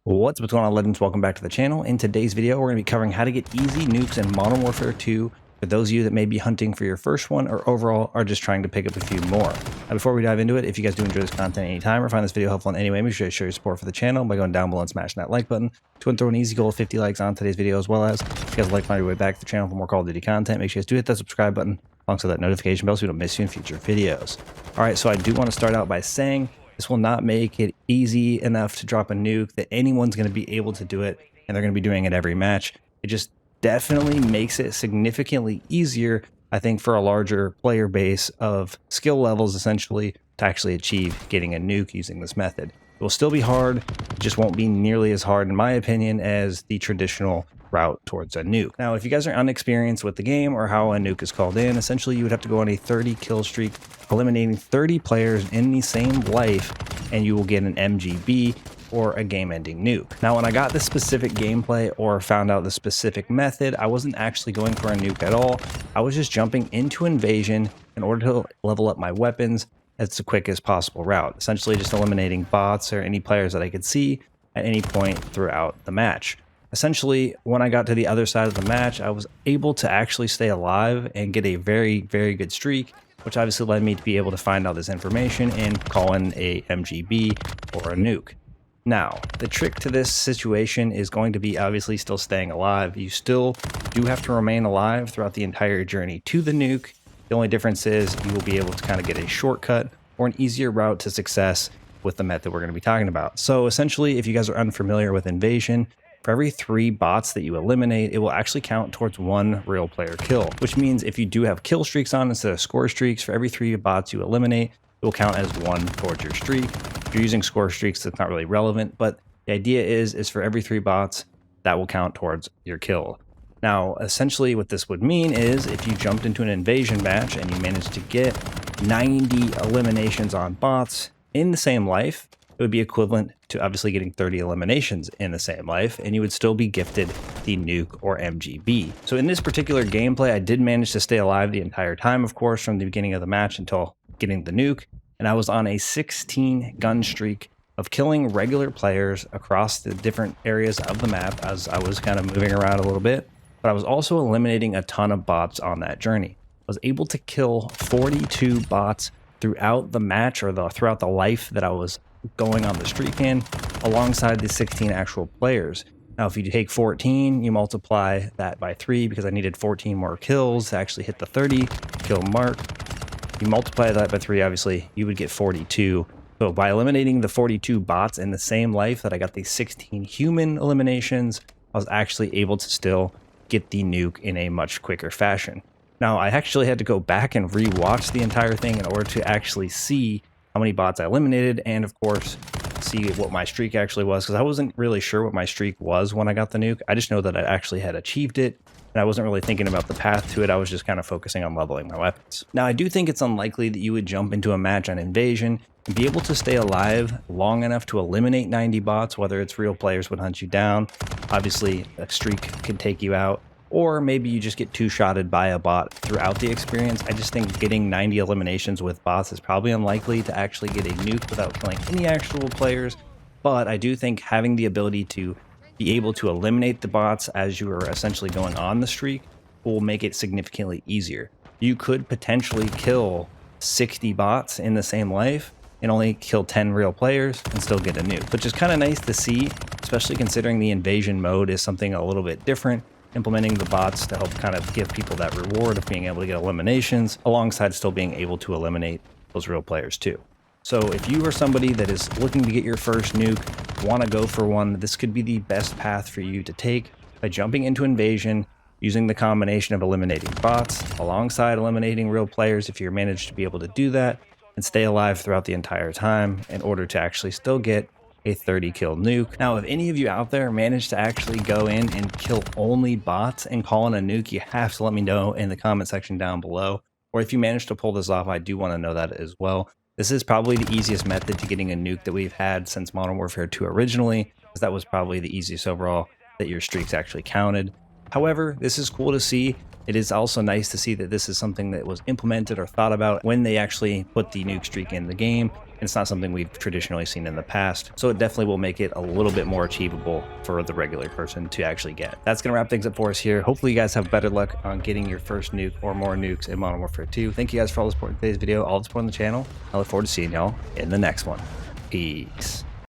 What's going on, legends? Welcome back to the channel. In today's video, we're going to be covering how to get easy nukes in Modern Warfare 2 for those of you that may be hunting for your first one or overall are just trying to pick up a few more. Now, before we dive into it, if you guys do enjoy this content anytime or find this video helpful in any way, make sure to show your support for the channel by going down below and smashing that like button to throw an easy goal of 50 likes on today's video, as well as if you guys would like to find your way back to the channel for more Call of Duty content, make sure you guys do hit that subscribe button alongside that notification bell so we don't miss you in future videos. All right, so I do want to start out by saying this will not make it easy enough to drop a nuke that anyone's going to be able to do it, and they're going to be doing it every match. It just definitely makes it significantly easier, I think, for a larger player base of skill levels, essentially, to actually achieve getting a nuke using this method. It will still be hard, it just won't be nearly as hard, in my opinion, as the traditional route towards a nuke. Now, if you guys are unexperienced with the game or how a nuke is called in, essentially you would have to go on a 30 kill streak, eliminating 30 players in the same life, and you will get an MGB or a game-ending nuke. Now, when I got the specific gameplay or found out the specific method, I wasn't actually going for a nuke at all. I was just jumping into invasion in order to level up my weapons as the quickest possible route, essentially just eliminating bots or any players that I could see at any point throughout the match. Essentially, when I got to the other side of the match, I was able to actually stay alive and get a very, very good streak, which obviously led me to be able to find out this information and call in a MGB or a nuke. Now, the trick to this situation is going to be obviously still staying alive. You still do have to remain alive throughout the entire journey to the nuke. The only difference is you will be able to kind of get a shortcut or an easier route to success with the method we're going to be talking about. So essentially, if you guys are unfamiliar with invasion, for every 3 bots that you eliminate, it will actually count towards 1 real player kill, which means if you do have kill streaks on instead of score streaks, for every 3 bots you eliminate, it will count as 1 towards your streak. If you're using score streaks, that's not really relevant, but the idea is for every 3 bots, that will count towards your kill. Now, essentially what this would mean is if you jumped into an invasion match and you managed to get 90 eliminations on bots in the same life, it would be equivalent to obviously getting 30 eliminations in the same life, and you would still be gifted the nuke or MGB. So in this particular gameplay, I did manage to stay alive the entire time, of course, from the beginning of the match until getting the nuke, and I was on a 16 gun streak of killing regular players across the different areas of the map as I was kind of moving around a little bit, but I was also eliminating a ton of bots on that journey. I was able to kill 42 bots throughout the match or throughout the life that I was going on the streak in, alongside the 16 actual players. Now, if you take 14, you multiply that by 3 because I needed 14 more kills to actually hit the 30 kill mark. You multiply that by 3, obviously, you would get 42. So by eliminating the 42 bots in the same life that I got the 16 human eliminations, I was actually able to still get the nuke in a much quicker fashion. Now, I actually had to go back and re-watch the entire thing in order to actually see how many bots I eliminated, and of course see what my streak actually was, because I wasn't really sure what my streak was when I got the nuke. I just know that I actually had achieved it, and I wasn't really thinking about the path to it. I was just kind of focusing on leveling my weapons. Now, I do think it's unlikely that you would jump into a match on invasion and be able to stay alive long enough to eliminate 90 bots, whether it's real players would hunt you down. Obviously, a streak can take you out, or maybe you just get 2-shotted by a bot throughout the experience. I just think getting 90 eliminations with bots is probably unlikely to actually get a nuke without killing any actual players, but I do think having the ability to be able to eliminate the bots as you are essentially going on the streak will make it significantly easier. You could potentially kill 60 bots in the same life and only kill 10 real players and still get a nuke, which is kind of nice to see, especially considering the invasion mode is something a little bit different, implementing the bots to help kind of give people that reward of being able to get eliminations alongside still being able to eliminate those real players too. So if you are somebody that is looking to get your first nuke, want to go for one, this could be the best path for you to take by jumping into invasion, using the combination of eliminating bots alongside eliminating real players if you manage to be able to do that, and stay alive throughout the entire time in order to actually still get a 30 kill nuke. Now, if any of you out there manage to actually go in and kill only bots and call in a nuke, you have to let me know in the comment section down below. Or if you manage to pull this off, I do want to know that as well. This is probably the easiest method to getting a nuke that we've had since Modern Warfare 2 originally, because that was probably the easiest overall that your streaks actually counted. However, this is cool to see It is also nice to see that this is something that was implemented or thought about when they actually put the nuke streak in the game. It's not something we've traditionally seen in the past, so it definitely will make it a little bit more achievable for the regular person to actually get. That's going to wrap things up for us here. Hopefully you guys have better luck on getting your first nuke or more nukes in Modern Warfare 2. Thank you guys for all the support in today's video, all the support on the channel. I look forward to seeing y'all in the next one. Peace.